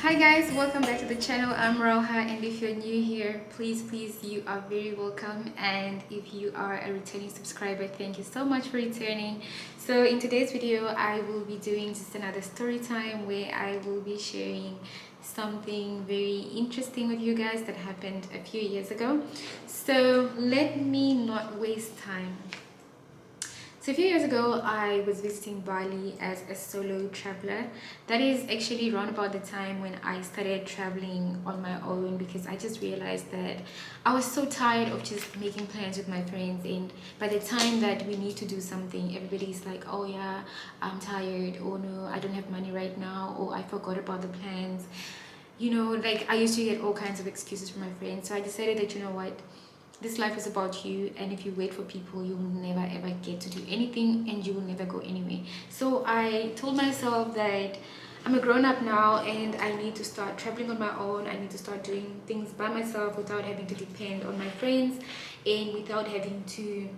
Hi guys, welcome back to the channel. I'm Roha, and if you're new here, please you are very welcome, and if you are a returning subscriber, thank you so much for returning. So in today's video I will be doing just another story time where I will be sharing something very interesting with you guys that happened a few years ago. So let me not waste time. So a few years ago, I was visiting Bali as a solo traveler. That is actually around about the time when I started traveling on my own, because I just realized that I was so tired of just making plans with my friends, and by the time that we need to do something, everybody's like, oh yeah, I'm tired, oh no, I don't have money right now, or I forgot about the plans. Like I used to get all kinds of excuses from my friends. So I decided that, you know what, this life is about you, and if you wait for people, you will never ever get to do anything, and you will never go anywhere. So I told myself that I'm a grown-up now, and I need to start traveling on my own. I need to start doing things by myself without having to depend on my friends, and without having to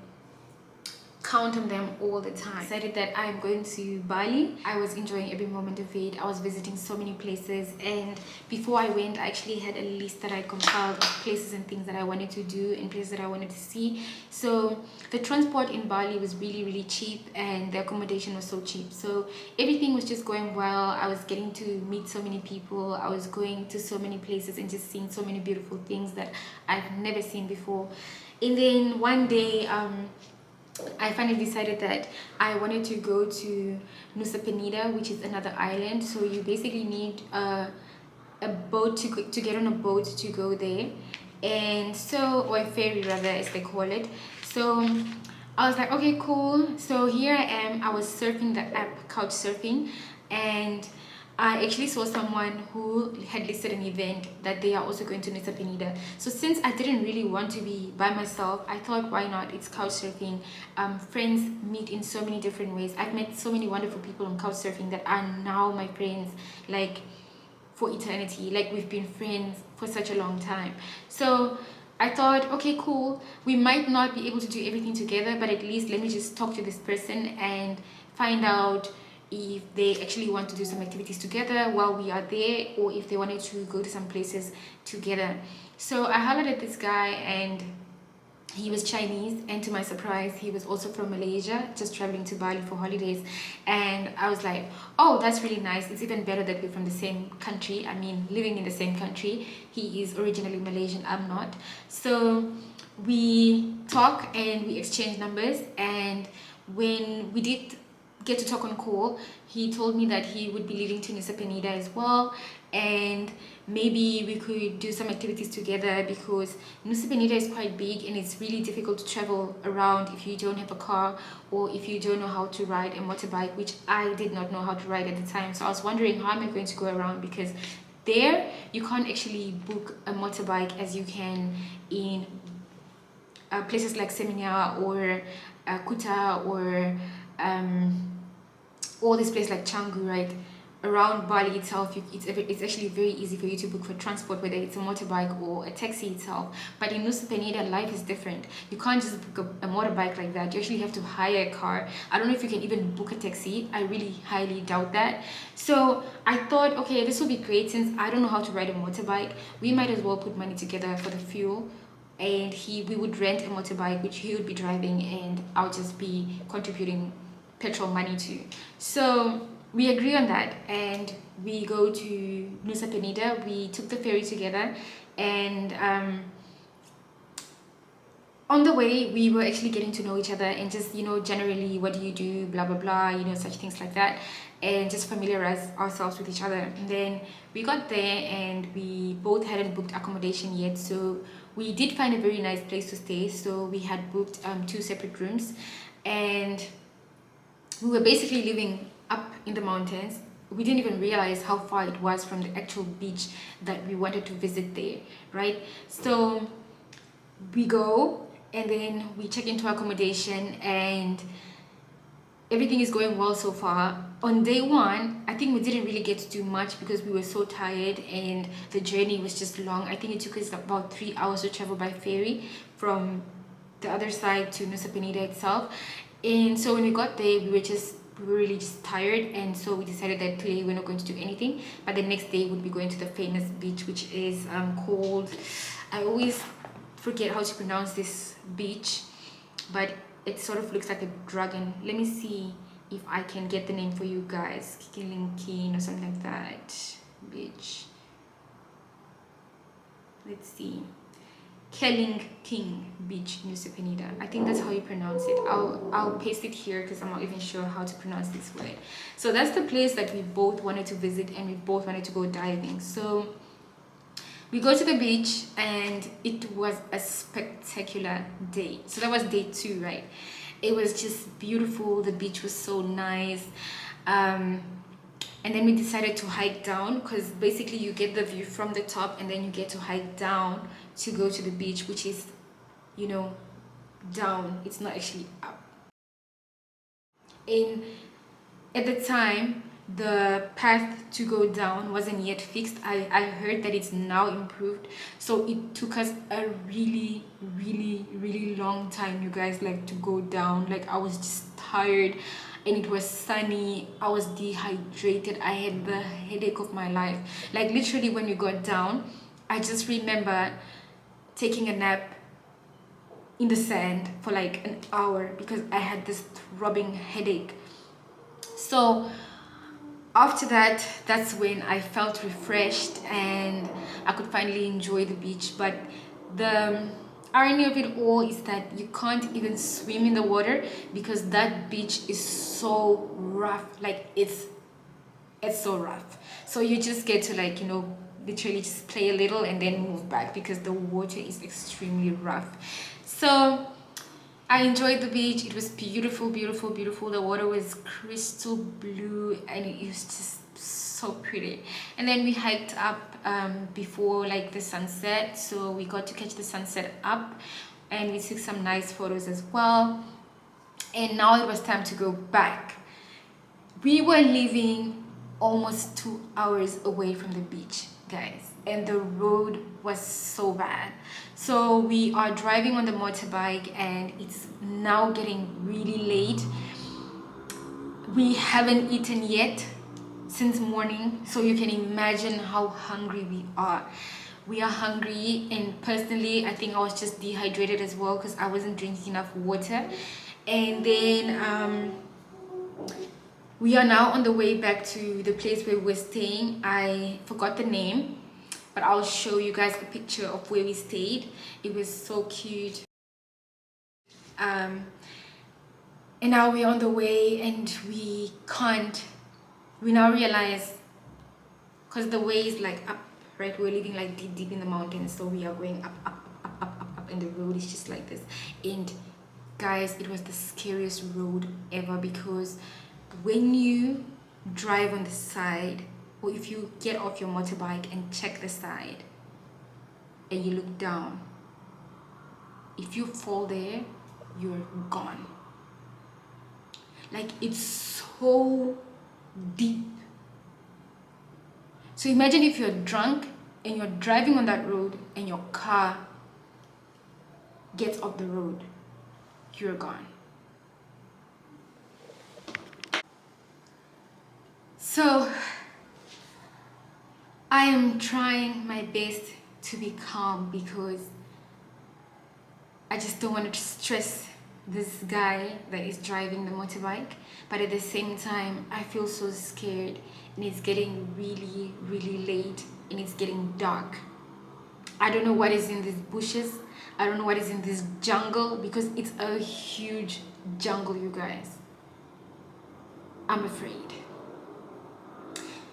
count on them all the time. I decided that I'm going to Bali. I was enjoying every moment of it. I was visiting so many places, and before I went, I actually had a list that I compiled of places and things that I wanted to do and places that I wanted to see. So the transport in Bali was really cheap, and the accommodation was so cheap. So everything was just going well. I was getting to meet so many people. I was going to so many places and just seeing so many beautiful things that I've never seen before. And then one day, I finally decided that I wanted to go to Nusa Penida, which is another island. So you basically need a boat to get on a boat to go there, and so, or a ferry rather, as they call it. So I was like, okay, cool. So here I am. I was surfing the app couch surfing, and I actually saw someone who had listed an event that they are also going to Nusa Penida. So since I didn't really want to be by myself, I thought, why not? It's couch surfing. Friends meet in so many different ways. I've met so many wonderful people on couch surfing that are now my friends, like for eternity. Like we've been friends for such a long time. So I thought, okay, cool. We might not be able to do everything together, but at least let me just talk to this person and find out if they actually want to do some activities together while we are there, or if they wanted to go to some places together. So I hollered at this guy, and he was Chinese, and to my surprise, he was also from Malaysia, just traveling to Bali for holidays. And I was like, oh, that's really nice. It's even better that we're from the same country. I mean, living in the same country. He is originally Malaysian, I'm not. So we talk and we exchange numbers, and when we did get to talk on call, he told me that he would be leaving to Nusa Penida as well, and maybe we could do some activities together, because Nusa Penida is quite big and it's really difficult to travel around if you don't have a car, or if you don't know how to ride a motorbike, which I did not know how to ride at the time. So I was wondering, how am I going to go around, because there you can't actually book a motorbike as you can in places like Semenya or Kuta, or all these places like Canggu, right? Around Bali itself, it's actually very easy for you to book for transport, whether it's a motorbike or a taxi itself. But in Nusa Penida, life is different. You can't just book a motorbike like that. You actually have to hire a car. I don't know if you can even book a taxi. I really highly doubt that. So I thought, okay, this will be great. Since I don't know how to ride a motorbike, we might as well put money together for the fuel, and we would rent a motorbike which he would be driving, and I'll just be contributing petrol money to. So we agree on that, and we go to Nusa Penida. We took the ferry together, and on the way we were actually getting to know each other, and just, generally, what do you do, blah blah blah, such things like that, and just familiarize ourselves with each other. And then we got there, and we both hadn't booked accommodation yet, so we did find a very nice place to stay. So we had booked 2 separate rooms, and we were basically living up in the mountains. We didn't even realize how far it was from the actual beach that we wanted to visit there, right? So we go, and then we check into accommodation, and everything is going well so far. On day 1, I think we didn't really get to do much because we were so tired, and the journey was just long. I think it took us about 3 hours to travel by ferry from the other side to Nusa Penida itself. And so when we got there, we were just we were really just tired, and so we decided that today we're not going to do anything, but the next day we'd be going to the famous beach, which is called, I always forget how to pronounce this beach, but it sort of looks like a dragon. Let me see if I can get the name for you guys. Kilinkin or something like that. Beach. Let's see. Keling King Beach, Nusa Penida. I think that's how you pronounce it. I'll paste it here because I'm not even sure how to pronounce this word. So that's the place that we both wanted to visit, and we both wanted to go diving. So we go to the beach, and it was a spectacular day. So that was day 2, right? It was just beautiful. The beach was so nice. And then we decided to hike down, because basically you get the view from the top and then you get to hike down to go to the beach, which is, you know, down. It's not actually up. And at the time, the path to go down wasn't yet fixed. I heard that it's now improved, so it took us a really long time, you guys, like to go down. Like I was just tired, and it was sunny. I was dehydrated. I had the headache of my life. Like literally when we got down, I just remember taking a nap in the sand for like an hour because I had this throbbing headache. So after that, that's when I felt refreshed and I could finally enjoy the beach. But the irony of it all is that you can't even swim in the water because that beach is so rough. Like it's so rough. So you just get to, like, you know, literally just play a little and then move back because the water is extremely rough. So I enjoyed the beach. It was beautiful. The water was crystal blue and it was just so pretty. And then we hiked up before like the sunset, so we got to catch the sunset up, and we took some nice photos as well. And now it was time to go back. We were leaving almost 2 hours away from the beach, guys, and the road was so bad. So we are driving on the motorbike and it's now getting really late. We haven't eaten yet since morning, so you can imagine how hungry we are. We are hungry, and personally I think I was just dehydrated as well because I wasn't drinking enough water. And then we are now on the way back to the place where we're staying. I forgot the name, but I'll show you guys a picture of where we stayed. It was so cute. And now we're on the way, and we now realize, because the way is like up, right? We're living like deep in the mountains, so we are going up, and the road is just like this. And guys, it was the scariest road ever, because when you drive on the side, or if you get off your motorbike and check the side and you look down, if you fall there, you're gone. Like, it's so deep. So imagine if you're drunk and you're driving on that road and your car gets off the road, you're gone. So I am trying my best to be calm because I just don't want to stress this guy that is driving the motorbike, but at the same time I feel so scared, and it's getting really late and it's getting dark. I don't know what is in these bushes. I don't know what is in this jungle, because it's a huge jungle, you guys. I'm afraid.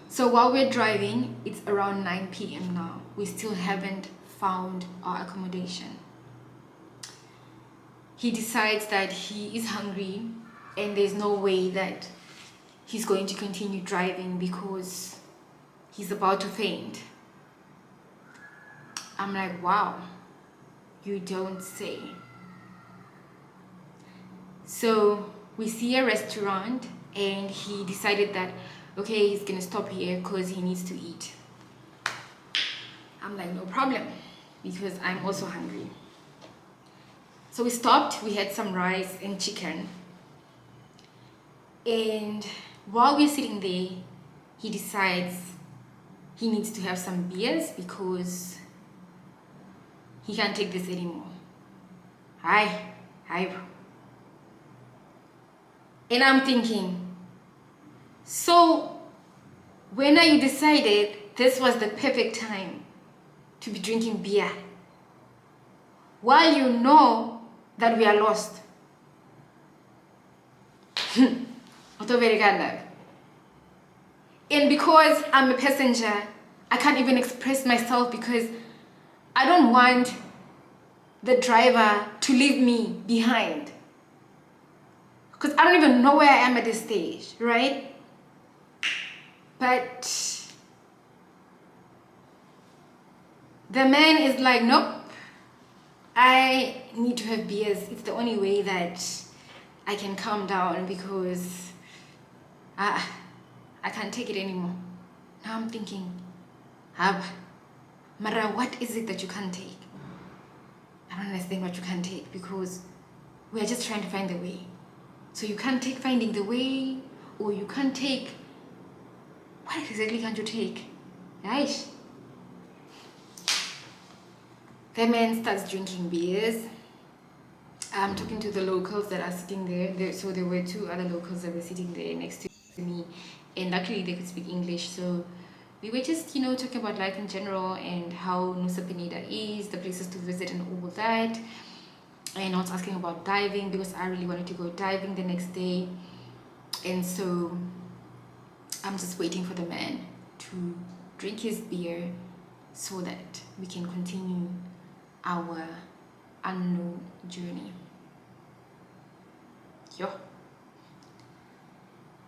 So while we're driving, it's around 9 p.m. now. We still haven't found our accommodation. He decides that he is hungry and there's no way that he's going to continue driving because he's about to faint. I'm like, wow, you don't say. So we see a restaurant, and he decided that, okay, he's gonna stop here because he needs to eat. I'm like, no problem, because I'm also hungry. So we stopped. We had some rice and chicken. And while we're sitting there, he decides he needs to have some beers because he can't take this anymore. Hi. And I'm thinking, so when you decided this was the perfect time to be drinking beer, while you know that we are lost? And because I'm a passenger, I can't even express myself because I don't want the driver to leave me behind. Because I don't even know where I am at this stage, right? But the man is like, nope, I need to have beers. It's the only way that I can calm down because I can't take it anymore. Now I'm thinking, Mara, what is it that you can't take? I don't understand what you can't take because we are just trying to find the way. So you can't take finding the way, or you can't take, what exactly can't you take? Right? The man starts drinking beers. I'm talking to the locals that are sitting there. So there were two other locals that were sitting there next to me, and luckily they could speak English. So we were just, talking about life in general and how Nusa Penida is, the places to visit and all that. And I was asking about diving because I really wanted to go diving the next day. And so I'm just waiting for the man to drink his beer so that we can continue our unknown journey. Yo.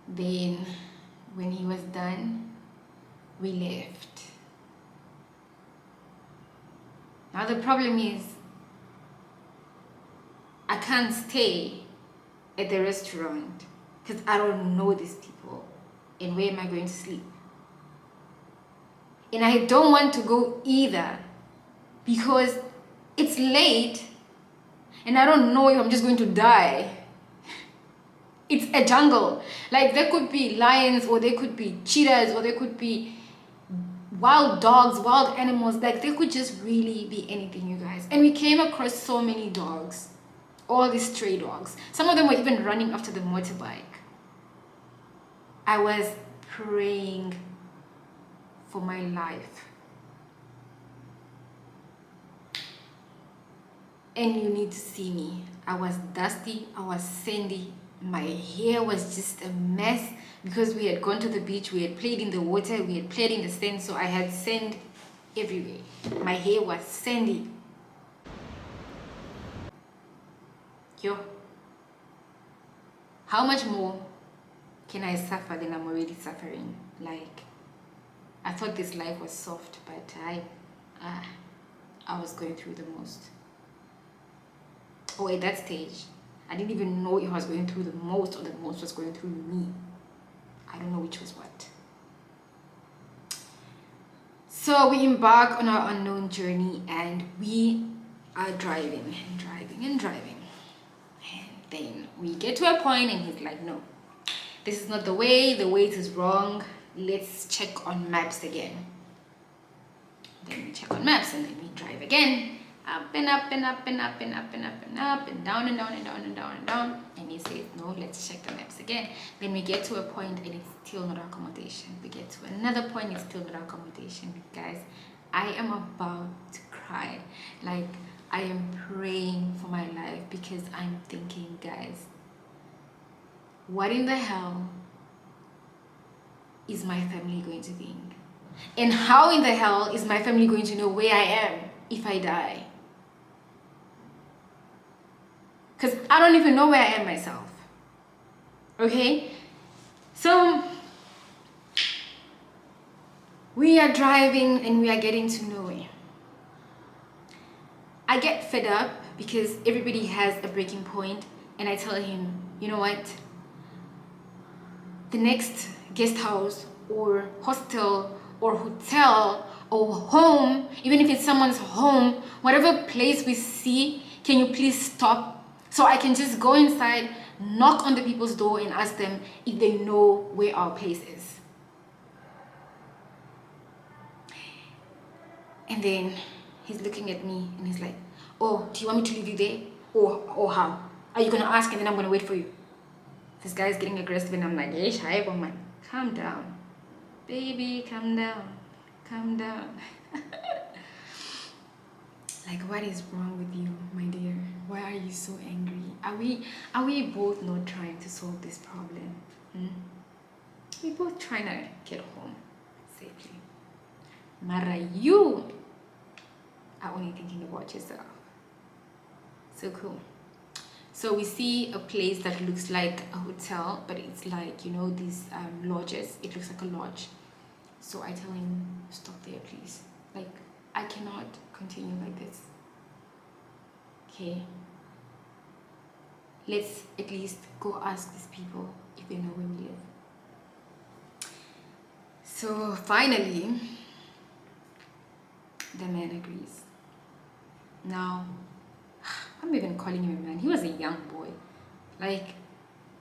Then when he was done, we left. Now the problem is I can't stay at the restaurant because I don't know these people, and where am I going to sleep? And I don't want to go either because it's late and I don't know if I'm just going to die. It's a jungle. Like, there could be lions, or there could be cheetahs, or there could be wild dogs, wild animals. Like, there could just really be anything, you guys. And we came across so many dogs, all these stray dogs. Some of them were even running after the motorbike. I was praying for my life. And you need to see me. I was dusty, I was sandy, my hair was just a mess because we had gone to the beach, we had played in the water, we had played in the sand, so I had sand everywhere. My hair was sandy. Yo, how much more can I suffer than I'm already suffering? Like, I thought this life was soft, but I was going through the most. Oh, at that stage, I didn't even know if I was going through the most or the most was going through me. I don't know which was what. So we embark on our unknown journey and we are driving and driving and driving. And then we get to a point and he's like, no, this is not the way is wrong. Let's check on maps again. Then we check on maps and then we drive again. Up and up and up and up and up and up and up and down and down and down and down and down. And he says, no, let's check the maps again. Then we get to a point and it's still not accommodation. We get to another point, it's still not accommodation. Guys, I am about to cry. Like, I am praying for my life because I'm thinking, guys, what in the hell is my family going to think? And how in the hell is my family going to know where I am if I die? Because I don't even know where I am myself. Okay? So we are driving and we are getting to nowhere. I get fed up because everybody has a breaking point, and I tell him, you know what? The next guest house or hostel or hotel or home, even if it's someone's home, whatever place we see, can you please stop So I can just go inside, knock on the people's door and ask them if they know where our place is. And then he's looking at me and he's like, oh, do you want me to leave you there? Or how? Are you gonna ask and then I'm gonna wait for you? This guy's getting aggressive and I'm like, hey, shy woman, calm down. Baby, calm down. Calm down. Like, what is wrong with you, my dear? Why are you so angry? Are we both not trying to solve this problem? We're both trying to get home safely. Mara, you are only thinking about yourself. So cool. So we see a place that looks like a hotel, but it's like, you know, these lodges. It looks like a lodge. So I tell him, stop there, please. Like, I cannot continue like this. Okay. Let's at least go ask these people if they know where we live. So finally, the man agrees. Now, I'm even calling him a man. He was a young boy. Like,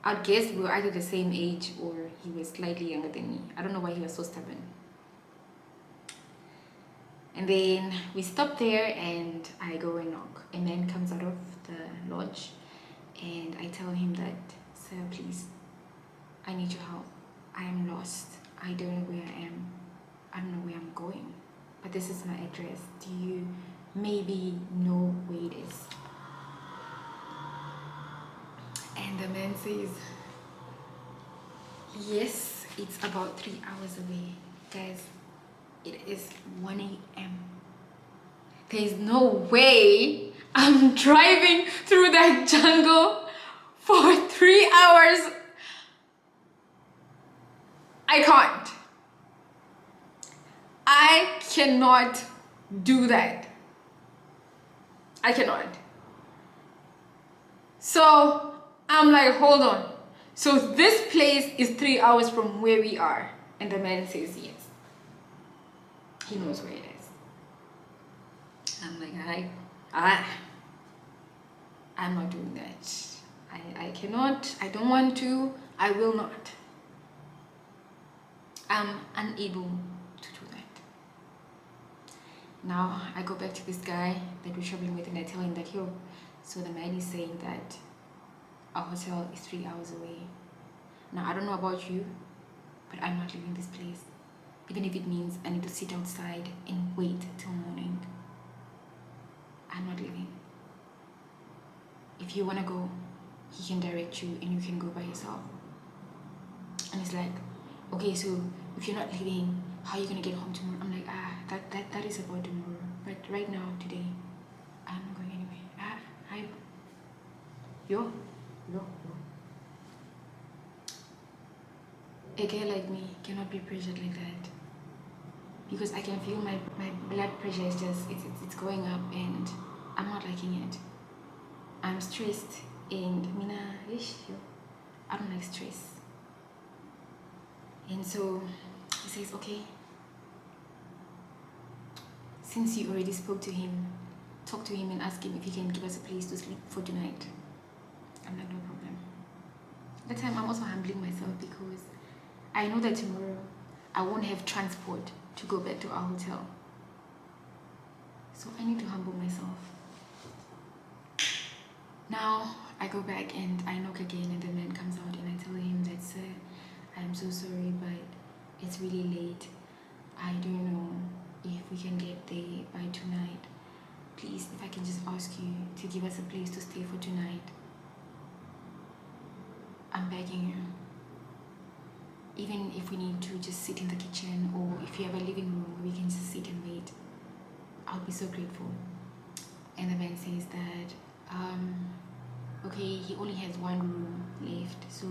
I guess we were either the same age or he was slightly younger than me. I don't know why he was so stubborn. And then we stop there and I go and knock. A man comes out of the lodge and I tell him that, sir, please, I need your help. I am lost. I don't know where I am. I don't know where I'm going. But this is my address. Do you maybe know where it is? And the man says, yes, it's about 3 hours away. Guys, it is 1 a.m. There's no way I'm driving through that jungle for 3 hours. I can't. I cannot do that. I cannot. So I'm like, hold on. So this place is 3 hours from where we are. And the man says yes. He knows where it is. I'm like, I'm not doing that. I cannot, I don't want to, I will not. I'm unable to do that. Now I go back to this guy that we're traveling with and I tell him that, yo, so the man is saying that our hotel is 3 hours away. Now I don't know about you, but I'm not leaving this place. Even if it means I need to sit outside and wait till morning. I'm not leaving. If you want to go, he can direct you and you can go by yourself. And it's like, okay, so if you're not leaving, how are you going to get home tomorrow? I'm like, that is about tomorrow. But right now, today, I'm not going anywhere. Yo. A girl like me cannot be pressured like that. Because I can feel my blood pressure is just, it's going up and I'm not liking it. I'm stressed and I don't like stress. And so he says, okay, since you already spoke to him, talk to him and ask him if he can give us a place to sleep for tonight. I'm like, no problem. That time I'm also humbling myself because I know that tomorrow I won't have transport to go back to our hotel. So I need to humble myself. Now I go back and I knock again and the man comes out and I tell him that, sir, I'm so sorry, but it's really late. I don't know if we can get there by tonight. Please, if I can just ask you to give us a place to stay for tonight. I'm begging you. Even if we need to just sit in the kitchen or if you have a living room where we can just sit and wait, I'll be so grateful. And the man says that, okay, he only has one room left, so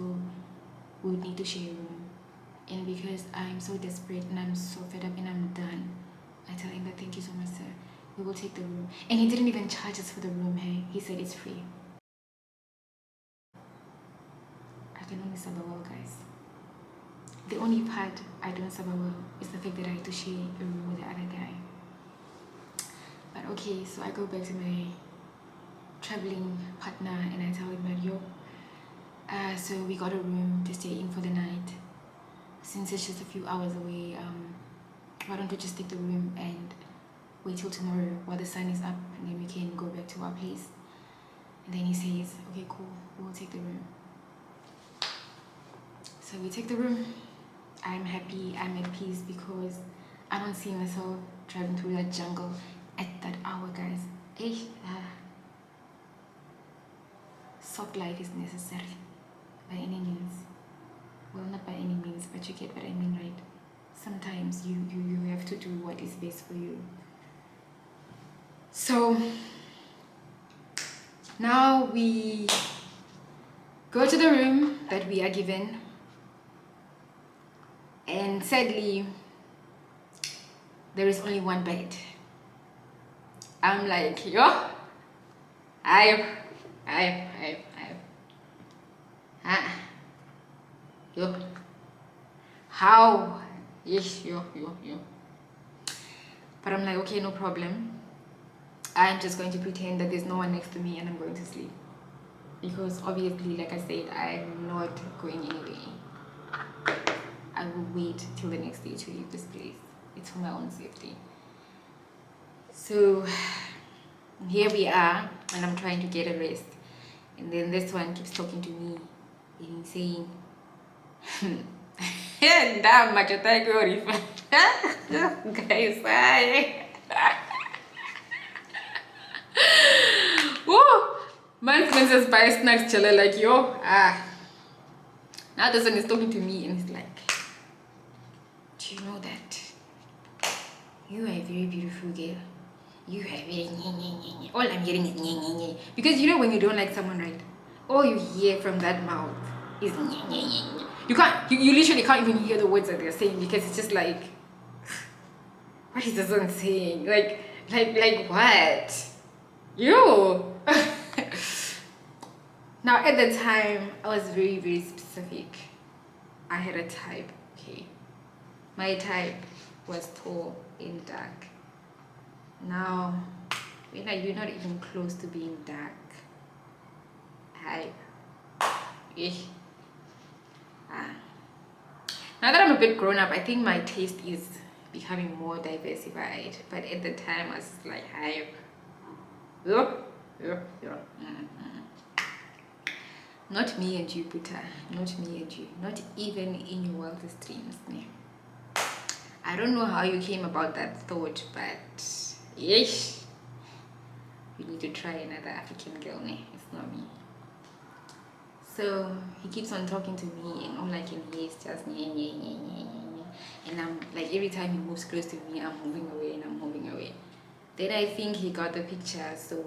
we would need to share a room. And because I'm so desperate and I'm so fed up and I'm done, I tell him that thank you so much, sir. We will take the room. And he didn't even charge us for the room, hey? He said it's free. I can only suffer well, guys. The only part I don't suffer well is the fact that I had to share a room with the other guy. But okay, so I go back to my traveling partner, and I tell him that, yo, so we got a room to stay in for the night. Since it's just a few hours away, why don't we just take the room and wait till tomorrow while the sun is up, and then we can go back to our place. And then he says, okay, cool, we'll take the room. So we take the room. I'm happy, I'm at peace, because I don't see myself driving through that jungle at that hour, guys. Soft life is necessary by any means. Well, not by any means, but you get what I mean, right? Sometimes you have to do what is best for you. So now we go to the room that we are given, and sadly there is only one bed. I'm like, yo, yo, how? Yes, yo. But I'm like, okay, no problem. I'm just going to pretend that there's no one next to me, and I'm going to sleep. Because obviously, like I said, I'm not going anywhere. I will wait till the next day to leave this place. It's for my own safety. So here we are, and I'm trying to get a rest. And then this one keeps talking to me, and he's saying, damn, much attack your guys, woo! Man says by snacks chiller like, yo, now this one is talking to me, and he's like, do you know that you are a very beautiful girl? You are very all I'm hearing is because you know when you don't like someone, right? All you hear from that mouth is you literally can't even hear the words that they're saying, because it's just like, what is this one saying? Like what? You. Now at the time I was very, very specific. I had a type, okay? My type was tall and dark. Now, you're not even close to being dark. Now that I'm a bit grown up, I think my taste is becoming more diversified. But at the time, I was like, Not me and you, Buddha. Not me and you. Not even in your wildest dreams. I don't know how you came about that thought, but yes, you need to try another African girl. It's not me. So he keeps on talking to me, and all I can hear is just and I'm like, every time he moves close to me, I'm moving away and I'm moving away. Then I think he got the picture, so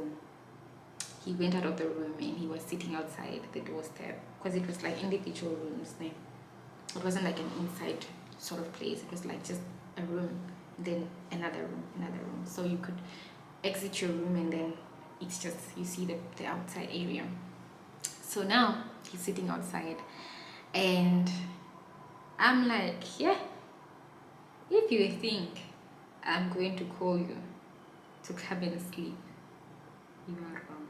he went out of the room and he was sitting outside the doorstep, because it was like individual rooms. It wasn't like an inside sort of place. It was like just a room, then another room. So you could exit your room, and then it's just, you see the outside area. So now he's sitting outside, and I'm like, yeah, if you think I'm going to call you to come and sleep, you are wrong.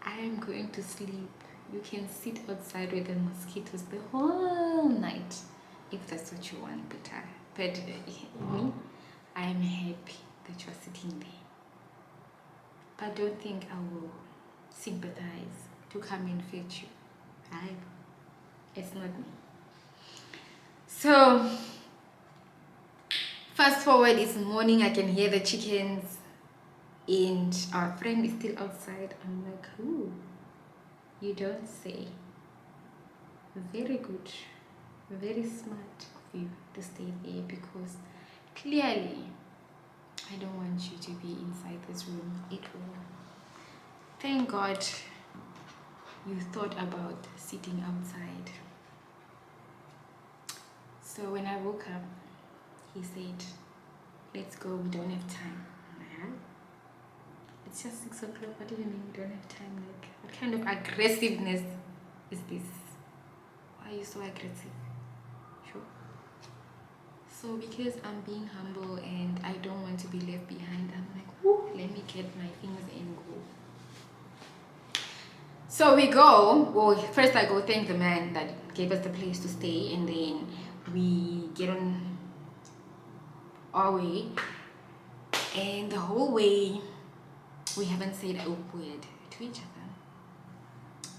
I am going to sleep. You can sit outside with the mosquitoes the whole night if that's what you want, but me, I am happy that you're sitting there. But don't think I will sympathize to come and fetch you. It's not me. So fast forward, it's morning, I can hear the chickens, and our friend is still outside. I'm like, ooh, you don't say. Very good, very smart of you to stay there, because clearly I don't want you to be inside this room at all. Thank God you thought about sitting outside. So when I woke up, he said, let's go, we don't have time. It's just 6 o'clock. What do you mean we don't have time? Like, what kind of aggressiveness is this? Why are you so aggressive? Sure. So because I'm being humble and I don't want to be left behind, I'm like, whoo, let me get my things and go. So we go, well, first I go thank the man that gave us the place to stay, and then we get on our way, and the whole way we haven't said a word to each other.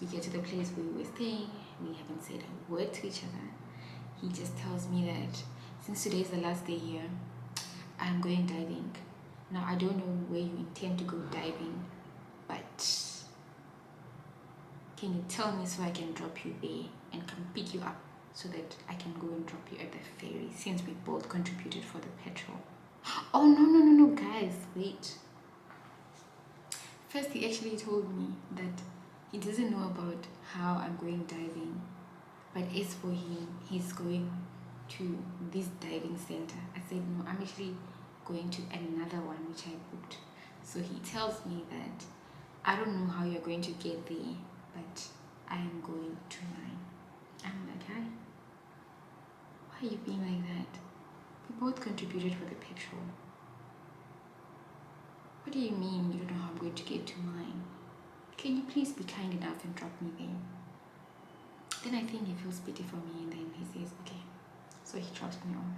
We get to the place where we were staying, we haven't said a word to each other. He just tells me that since today is the last day here, I'm going diving. Now I don't know where you intend to go diving, but can you tell me so I can drop you there and come pick you up so that I can go and drop you at the ferry, since we both contributed for the petrol. Oh no, guys, wait. First, he actually told me that he doesn't know about how I'm going diving, but as for him, he's going to this diving center. I said, no, I'm actually going to another one which I booked. So he tells me that I don't know how you're going to get there, but I am going to mine. I'm like, hi, why are you being like that? We both contributed for the petrol. What do you mean you don't know how I'm going to get to mine? Can you please be kind enough and drop me there? Then I think he feels pity for me, and then he says, okay. So he drops me off.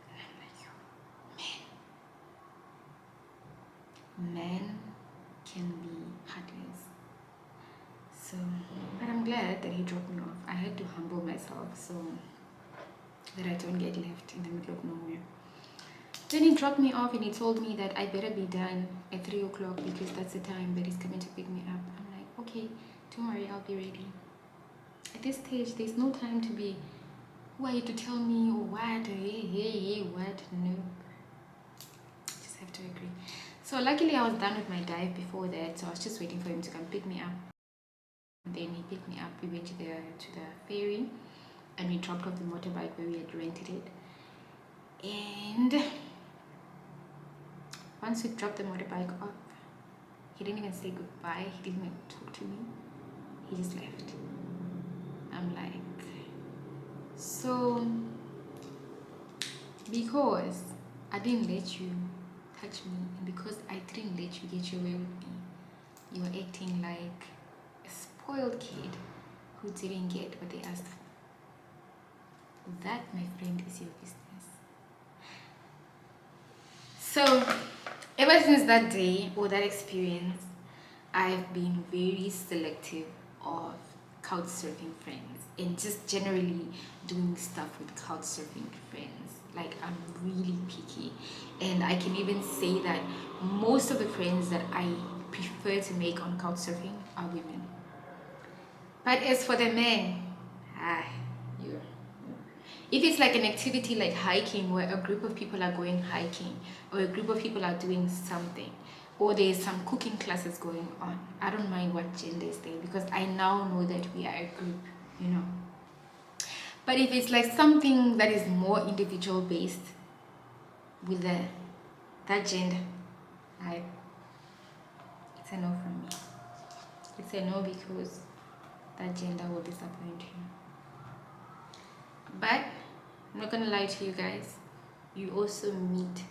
And I'm like, man. Men can be heartless. So, but I'm glad that he dropped me off. I had to humble myself so that I don't get left in the middle of nowhere. Then he dropped me off and he told me that I better be done at 3 o'clock because that's the time that he's coming to pick me up. I'm like, okay, don't worry, I'll be ready. At this stage, there's no time to be, who are you to tell me or what, hey, what, no. Just have to agree. So luckily I was done with my dive before that, so I was just waiting for him to come pick me up. And then he picked me up, we went to the ferry, and we dropped off the motorbike where we had rented it. And once we dropped the motorbike off, he didn't even say goodbye, he didn't even talk to me, he just left. I'm like, so because I didn't let you touch me, and because I didn't let you get your way with me, you are acting like a spoiled kid who didn't get what they asked for. That, my friend, is your business. So ever since that day or that experience, I've been very selective of couch surfing friends and just generally doing stuff with couch surfing friends. Like, I'm really picky, and I can even say that most of the friends that I prefer to make on couch surfing are women. But as for the men, if it's like an activity like hiking, where a group of people are going hiking, or a group of people are doing something, or there's some cooking classes going on, I don't mind what gender is there, because I now know that we are a group, you know. But if it's like something that is more individual based with that gender, it's a no from me. It's a no, because that gender will disappoint you. But I'm not gonna lie to you guys, you also meet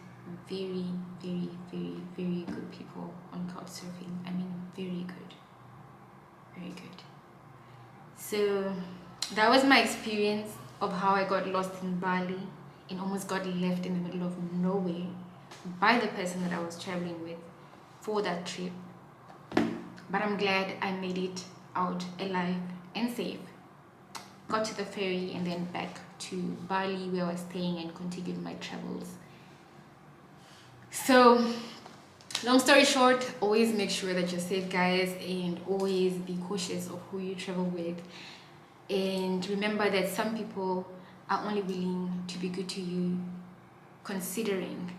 very, very, very, very good people on couch surfing. I mean, very good, very good. So that was my experience of how I got lost in Bali and almost got left in the middle of nowhere by the person that I was traveling with for that trip. But I'm glad I made it out alive and safe. Got to the ferry and then back to Bali, where I was staying, and continued my travels. So long story short, always make sure that you're safe, guys, and always be cautious of who you travel with. And remember that some people are only willing to be good to you considering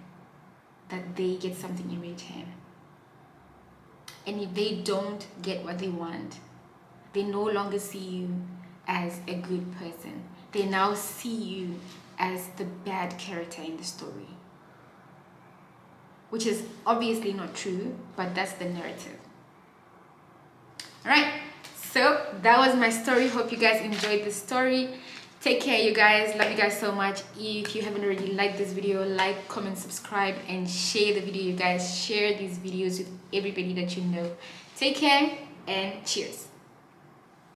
that they get something in return. And if they don't get what they want, they no longer see you as a good person. They now see you as the bad character in the story, which is obviously not true, but that's the narrative. All right, so that was my story. Hope you guys enjoyed the story. Take care, you guys. Love you guys so much. If you haven't already liked this video, like, comment, subscribe, and share the video. You guys, share these videos with everybody that you know. Take care. and cheers.